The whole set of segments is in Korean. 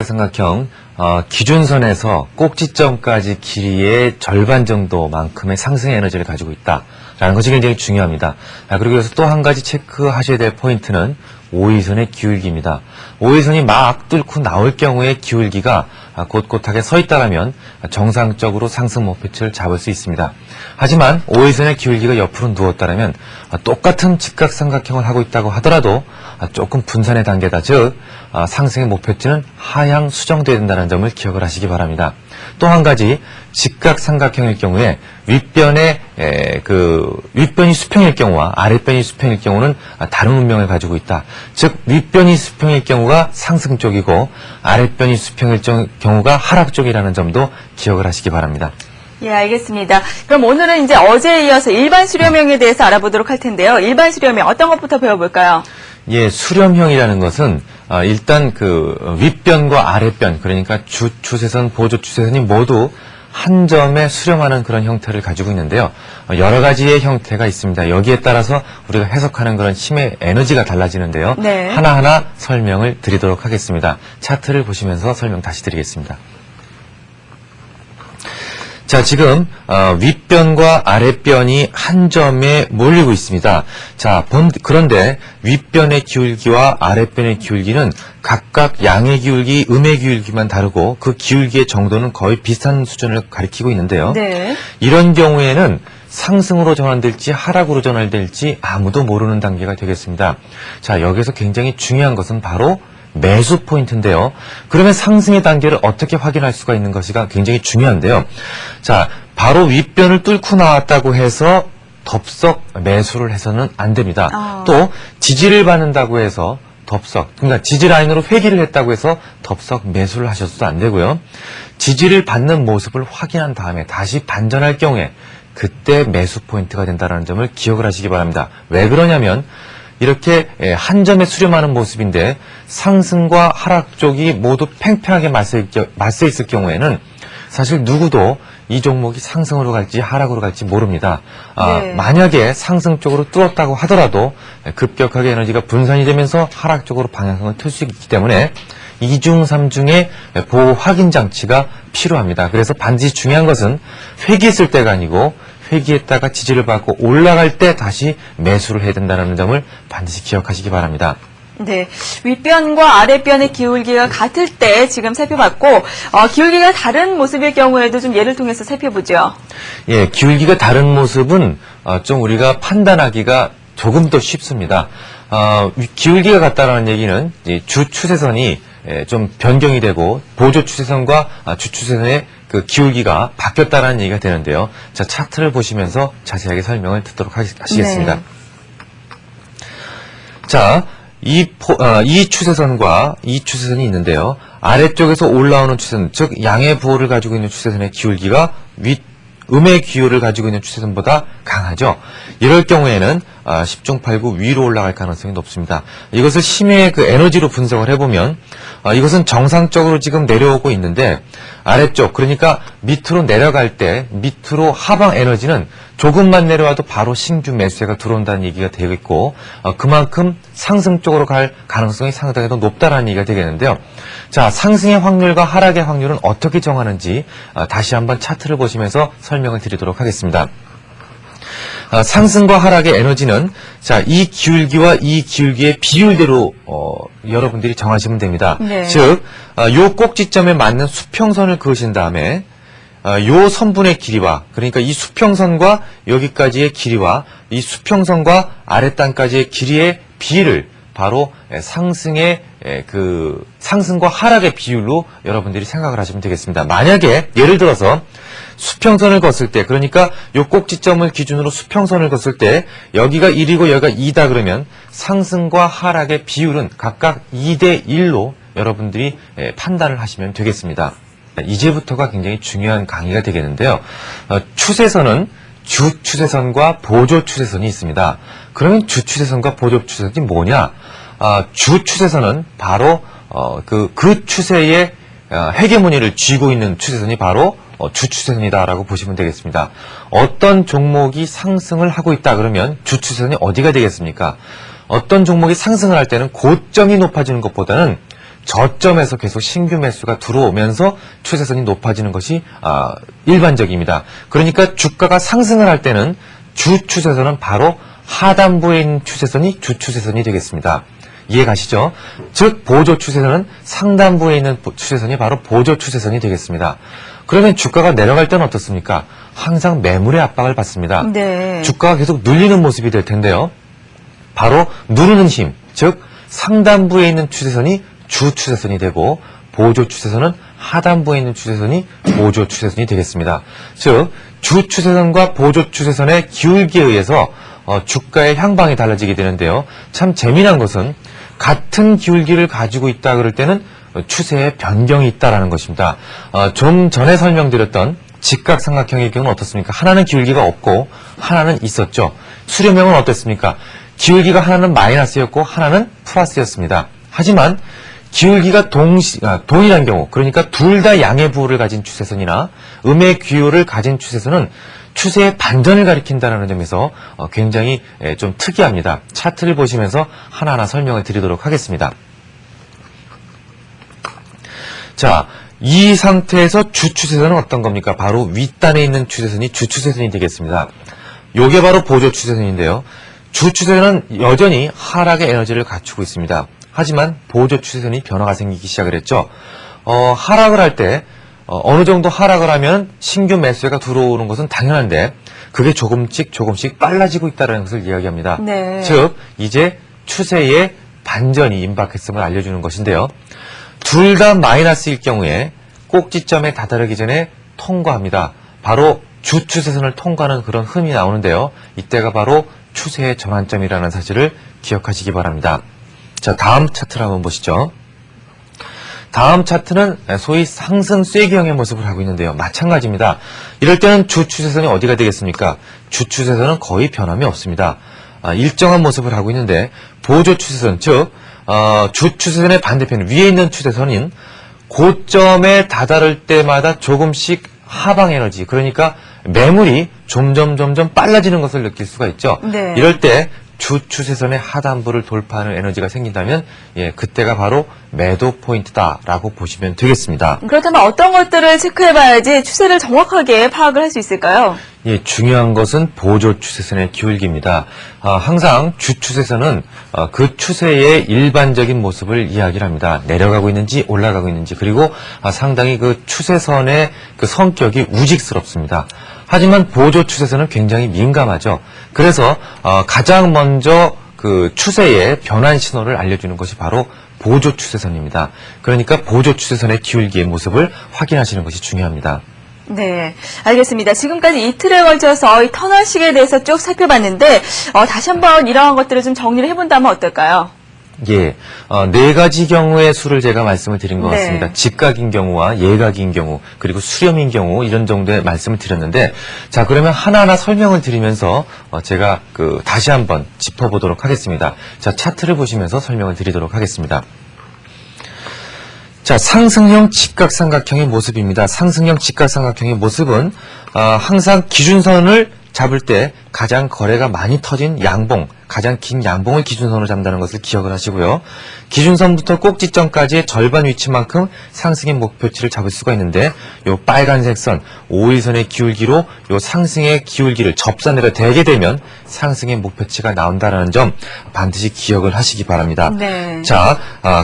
삼각형 기준선에서 꼭지점까지 길이의 절반 정도만큼의 상승의 에너지를 가지고 있다라는 것이 굉장히 중요합니다. 그리고 여기서 또 한 가지 체크하셔야 될 포인트는 오이선의 기울기입니다. 오이선이 막 뚫고 나올 경우에 기울기가 곧곧하게 서 있다면 정상적으로 상승 목표치를 잡을 수 있습니다. 하지만 오이선의 기울기가 옆으로 누웠다면 똑같은 직각삼각형을 하고 있다고 하더라도 조금 분산의 단계다. 즉 상승의 목표치는 하향 수정되어야 된다는 점을 기억을 하시기 바랍니다. 또 한 가지 직각삼각형일 경우에 윗변이 수평일 경우와 아랫변이 수평일 경우는 다른 운명을 가지고 있다. 즉 윗변이 수평일 경우가 상승 쪽이고 아랫변이 수평일 경우가 하락 쪽이라는 점도 기억을 하시기 바랍니다. 예, 알겠습니다. 그럼 오늘은 이제 어제에 이어서 일반 수렴형에 대해서 알아보도록 할 텐데요. 일반 수렴형 어떤 것부터 배워볼까요? 예, 수렴형이라는 것은 일단 윗변과 아랫변, 그러니까 주추세선, 보조추세선이 모두 한 점에 수렴하는 그런 형태를 가지고 있는데요. 여러 가지의 형태가 있습니다. 여기에 따라서 우리가 해석하는 그런 힘의 에너지가 달라지는데요. 네. 하나하나 설명을 드리도록 하겠습니다. 차트를 보시면서 설명 다시 드리겠습니다. 자, 지금 윗변과 아랫변이 한 점에 몰리고 있습니다. 자, 그런데 윗변의 기울기와 아랫변의 기울기는 각각 양의 기울기, 음의 기울기만 다르고 그 기울기의 정도는 거의 비슷한 수준을 가리키고 있는데요. 네. 이런 경우에는 상승으로 전환될지 하락으로 전환될지 아무도 모르는 단계가 되겠습니다. 자, 여기서 굉장히 중요한 것은 바로 매수 포인트인데요. 그러면 상승의 단계를 어떻게 확인할 수가 있는 것이가 굉장히 중요한데요. 자, 바로 윗변을 뚫고 나왔다고 해서 덥석 매수를 해서는 안 됩니다. 또 지지를 받는다고 해서 그러니까 지지 라인으로 회귀를 했다고 해서 덥석 매수를 하셔도 안 되고요. 지지를 받는 모습을 확인한 다음에 다시 반전할 경우에 그때 매수 포인트가 된다는 점을 기억을 하시기 바랍니다. 왜 그러냐면 이렇게 한 점에 수렴하는 모습인데 상승과 하락 쪽이 모두 팽팽하게 맞서 있을 경우에는 사실 누구도 이 종목이 상승으로 갈지 하락으로 갈지 모릅니다. 네. 만약에 상승 쪽으로 뚫었다고 하더라도 급격하게 에너지가 분산이 되면서 하락 쪽으로 방향성을 틀 수 있기 때문에 2중, 3중의 보호 확인 장치가 필요합니다. 그래서 반드시 중요한 것은 회귀했을 때가 아니고 회귀했다가 지지를 받고 올라갈 때 다시 매수를 해야 된다는 점을 반드시 기억하시기 바랍니다. 네, 윗변과 아랫변의 기울기가 같을 때 지금 살펴봤고 기울기가 다른 모습일 경우에도 좀 예를 통해서 살펴보죠. 예, 기울기가 다른 모습은 좀 우리가 판단하기가 조금 더 쉽습니다. 기울기가 같다는 얘기는 주 추세선이 좀 변경이 되고 보조 추세선과 주 추세선의 그 기울기가 바뀌었다는 얘기가 되는데요. 자, 차트를 보시면서 자세하게 설명을 듣도록 하시겠습니다. 네. 자, 이 추세선과 이 추세선이 있는데요. 아래쪽에서 올라오는 추세선, 즉 양의 부호를 가지고 있는 추세선의 기울기가 음의 기울을 가지고 있는 추세선보다 강하죠. 이럴 경우에는 10중 8구 위로 올라갈 가능성이 높습니다. 이것을 힘의 그 에너지로 분석을 해보면 이것은 정상적으로 지금 내려오고 있는데 아래쪽, 그러니까 밑으로 내려갈 때 밑으로 하방 에너지는 조금만 내려와도 바로 신규 매수세가 들어온다는 얘기가 되고 있고 그만큼 상승 쪽으로 갈 가능성이 상당히 더 높다는 얘기가 되겠는데요. 자, 상승의 확률과 하락의 확률은 어떻게 정하는지 다시 한번 차트를 보시면서 설명을 드리도록 하겠습니다. 상승과 하락의 에너지는 자, 이 기울기와 이 기울기의 비율대로 여러분들이 정하시면 됩니다. 네. 즉, 요 꼭지점에 맞는 수평선을 그으신 다음에 요 선분의 길이와, 그러니까 이 수평선과 여기까지의 길이와 이 수평선과 아랫단까지의 길이의 비를 바로 상승과 하락의 비율로 여러분들이 생각을 하시면 되겠습니다. 만약에 예를 들어서 수평선을 걷을 때, 그러니까 요 꼭지점을 기준으로 수평선을 걷을 때 여기가 1이고 여기가 2다 그러면 상승과 하락의 비율은 각각 2대 1로 여러분들이 판단을 하시면 되겠습니다. 이제부터가 굉장히 중요한 강의가 되겠는데요. 추세선은 주 추세선과 보조 추세선이 있습니다. 그러면 주 추세선과 보조 추세선이 뭐냐? 주 추세선은 바로 그 추세의 헤게모니를 쥐고 있는 추세선이 바로 주 추세선이다라고 보시면 되겠습니다. 어떤 종목이 상승을 하고 있다 그러면 주 추세선이 어디가 되겠습니까? 어떤 종목이 상승을 할 때는 고점이 높아지는 것보다는 저점에서 계속 신규 매수가 들어오면서 추세선이 높아지는 것이 일반적입니다. 그러니까 주가가 상승을 할 때는 주 추세선은 바로 하단부에 있는 추세선이 주 추세선이 되겠습니다. 이해 가시죠? 즉 보조 추세선은 상단부에 있는 추세선이 바로 보조 추세선이 되겠습니다. 그러면 주가가 내려갈 때는 어떻습니까? 항상 매물의 압박을 받습니다. 네. 주가가 계속 눌리는 모습이 될 텐데요. 바로 누르는 힘, 즉 상단부에 있는 추세선이 주 추세선이 되고 보조 추세선은 하단부에 있는 추세선이 보조 추세선이 되겠습니다. 즉 주 추세선과 보조 추세선의 기울기에 의해서 주가의 향방이 달라지게 되는데요. 참 재미난 것은 같은 기울기를 가지고 있다 그럴 때는 추세의 변경이 있다라는 것입니다. 좀 전에 설명드렸던 직각삼각형의 경우는 어떻습니까? 하나는 기울기가 없고 하나는 있었죠. 수렴형은 어땠습니까? 기울기가 하나는 마이너스였고 하나는 플러스였습니다. 하지만 기울기가 동일한 경우, 그러니까 둘 다 양의 부호를 가진 추세선이나 음의 기호를 가진 추세선은 추세의 반전을 가리킨다는 점에서 굉장히 좀 특이합니다. 차트를 보시면서 하나하나 설명을 드리도록 하겠습니다. 자, 이 상태에서 주추세선은 어떤 겁니까? 바로 윗단에 있는 추세선이 주추세선이 되겠습니다. 요게 바로 보조 추세선인데요. 주추세선은 여전히 하락의 에너지를 갖추고 있습니다. 하지만 보조 추세선이 변화가 생기기 시작을 했죠. 하락을 할 때 어느 정도 하락을 하면 신규 매수가 들어오는 것은 당연한데 그게 조금씩 빨라지고 있다는 것을 이야기합니다. 네. 즉 이제 추세의 반전이 임박했음을 알려주는 것인데요. 둘 다 마이너스일 경우에 꼭지점에 다다르기 전에 통과합니다. 바로 주추세선을 통과하는 그런 흠이 나오는데요. 이때가 바로 추세의 전환점이라는 사실을 기억하시기 바랍니다. 자, 다음 차트를 한번 보시죠. 다음 차트는 소위 상승 쐐기형의 모습을 하고 있는데요. 마찬가지입니다. 이럴 때는 주추세선이 어디가 되겠습니까? 주추세선은 거의 변함이 없습니다. 일정한 모습을 하고 있는데 보조 추세선, 즉 주추세선의 반대편 위에 있는 추세선인 고점에 다다를 때마다 조금씩 하방 에너지, 그러니까 매물이 점점 빨라지는 것을 느낄 수가 있죠. 네. 이럴 때 주추세선의 하단부를 돌파하는 에너지가 생긴다면 그때가 바로 매도 포인트다라고 보시면 되겠습니다. 그렇다면 어떤 것들을 체크해봐야지 추세를 정확하게 파악을 할 수 있을까요? 중요한 것은 보조 추세선의 기울기입니다. 항상 주추세선은 그 추세의 일반적인 모습을 이야기를 합니다. 내려가고 있는지 올라가고 있는지, 그리고 상당히 그 추세선의 그 성격이 우직스럽습니다. 하지만 보조 추세선은 굉장히 민감하죠. 그래서 가장 먼저 그 추세의 변환 신호를 알려주는 것이 바로 보조 추세선입니다. 그러니까 보조 추세선의 기울기의 모습을 확인하시는 것이 중요합니다. 네, 알겠습니다. 지금까지 이틀에 걸쳐서 이 터널식에 대해서 쭉 살펴봤는데 다시 한번 이러한 것들을 좀 정리를 해본다면 어떨까요? 네 가지 경우의 수를 제가 말씀을 드린 것 네. 같습니다. 직각인 경우와 예각인 경우, 그리고 수렴인 경우, 이런 정도의 말씀을 드렸는데, 자, 그러면 하나하나 설명을 드리면서 제가 다시 한번 짚어보도록 하겠습니다. 자, 차트를 보시면서 설명을 드리도록 하겠습니다. 자, 상승형 직각삼각형의 모습입니다. 상승형 직각삼각형의 모습은 항상 기준선을 잡을 때 가장 거래가 많이 터진 양봉, 가장 긴 양봉을 기준선으로 잡는다는 것을 기억을 하시고요. 기준선부터 꼭지점까지의 절반 위치만큼 상승의 목표치를 잡을 수가 있는데, 요 빨간색 선, 5일선의 기울기로 요 상승의 기울기를 접선으로 대게 되면 상승의 목표치가 나온다는 점 반드시 기억을 하시기 바랍니다. 네. 자,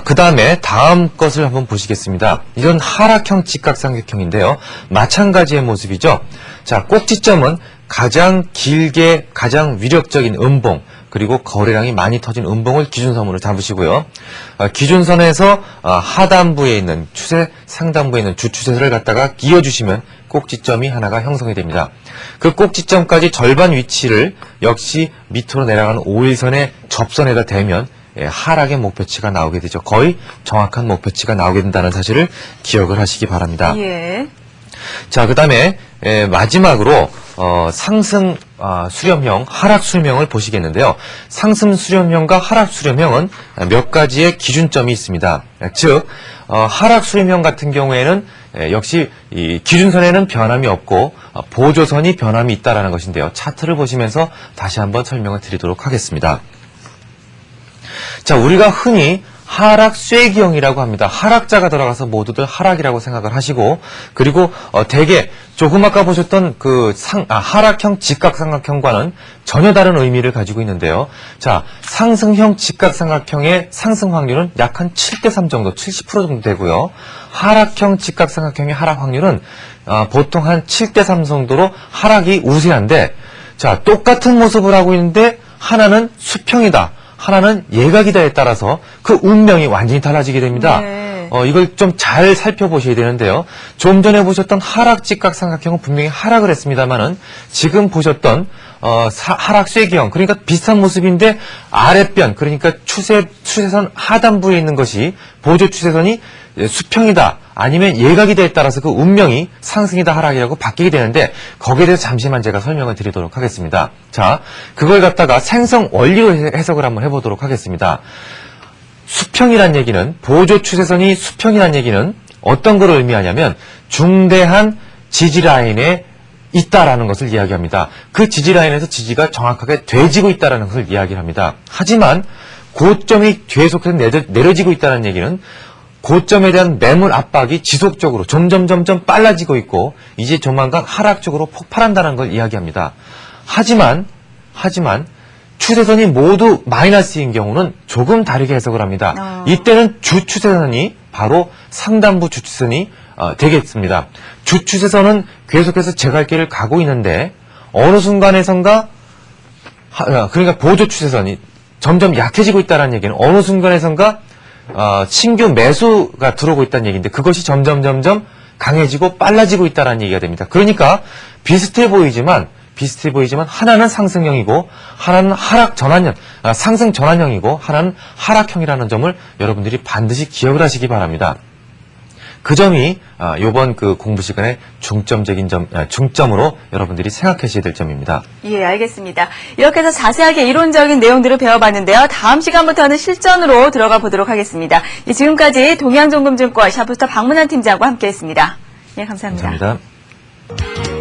그 다음에 다음 것을 한번 보시겠습니다. 이건 하락형 직각삼각형인데요. 마찬가지의 모습이죠. 자, 꼭지점은 가장 길게 가장 위력적인 음봉, 그리고 거래량이 많이 터진 음봉을 기준선으로 잡으시고요. 기준선에서 하단부에 있는 추세, 상단부에 있는 주추세를 갖다가 끼워주시면 꼭지점이 하나가 형성이 됩니다. 그 꼭지점까지 절반 위치를 역시 밑으로 내려가는 5일선의 접선에다 대면 하락의 목표치가 나오게 되죠. 거의 정확한 목표치가 나오게 된다는 사실을 기억을 하시기 바랍니다. 예. 자, 그 다음에 마지막으로 상승 수렴형, 하락 수렴형을 보시겠는데요. 상승 수렴형과 하락 수렴형은 몇 가지의 기준점이 있습니다. 즉 하락 수렴형 같은 경우에는 역시 이 기준선에는 변함이 없고 보조선이 변함이 있다라는 것인데요. 차트를 보시면서 다시 한번 설명을 드리도록 하겠습니다. 자, 우리가 흔히 하락 쇠기형이라고 합니다. 하락자가 들어가서 모두들 하락이라고 생각을 하시고, 그리고 대개 조금 아까 보셨던 그 하락형 직각삼각형과는 전혀 다른 의미를 가지고 있는데요. 자, 상승형 직각삼각형의 상승 확률은 약 한 7대3 정도, 70% 정도 되고요. 하락형 직각삼각형의 하락 확률은 보통 한 7대3 정도로 하락이 우세한데, 자, 똑같은 모습을 하고 있는데 하나는 수평이다, 하나는 예각이다에 따라서 그 운명이 완전히 달라지게 됩니다. 네. 이걸 좀 잘 살펴보셔야 되는데요. 좀 전에 보셨던 하락 직각삼각형은 분명히 하락을 했습니다만은 지금 보셨던 하락 쇠기형, 그러니까 비슷한 모습인데 아랫변, 그러니까 추세선 하단부에 있는 것이 보조 추세선이 수평이다 아니면 예각이다에 따라서 그 운명이 상승이다 하락이라고 바뀌게 되는데, 거기에 대해서 잠시만 제가 설명을 드리도록 하겠습니다. 자, 그걸 갖다가 생성 원리로 해석을 한번 해보도록 하겠습니다. 수평이란 얘기는, 보조 추세선이 수평이란 얘기는 어떤 걸 의미하냐면 중대한 지지라인에 있다라는 것을 이야기합니다. 그 지지라인에서 지지가 정확하게 돼지고 있다라는 것을 이야기합니다. 하지만 고점이 계속해서 내려지고 있다는 얘기는 고점에 대한 매물 압박이 지속적으로 점점 빨라지고 있고 이제 조만간 하락 쪽으로 폭발한다는 걸 이야기합니다. 하지만 추세선이 모두 마이너스인 경우는 조금 다르게 해석을 합니다. 이때는 주추세선이 바로 상단부 주추세선이 되겠습니다. 주추세선은 계속해서 제 갈 길을 가고 있는데 어느 순간에선가 그러니까 보조 추세선이 점점 약해지고 있다는 얘기는 어느 순간에선가 신규 매수가 들어오고 있다는 얘기인데 그것이 점점 강해지고 빨라지고 있다는 얘기가 됩니다. 그러니까 비슷해 보이지만 하나는 상승형이고 하나는 상승 전환형이고 하나는 하락형이라는 점을 여러분들이 반드시 기억을 하시기 바랍니다. 그 점이 이번 그 공부 시간의 중점으로 여러분들이 생각하셔야 될 점입니다. 예, 알겠습니다. 이렇게 해서 자세하게 이론적인 내용들을 배워봤는데요. 다음 시간부터는 실전으로 들어가 보도록 하겠습니다. 예, 지금까지 동양종금증권 샤프스타 박문환 팀장과 함께했습니다. 예, 감사합니다. 감사합니다.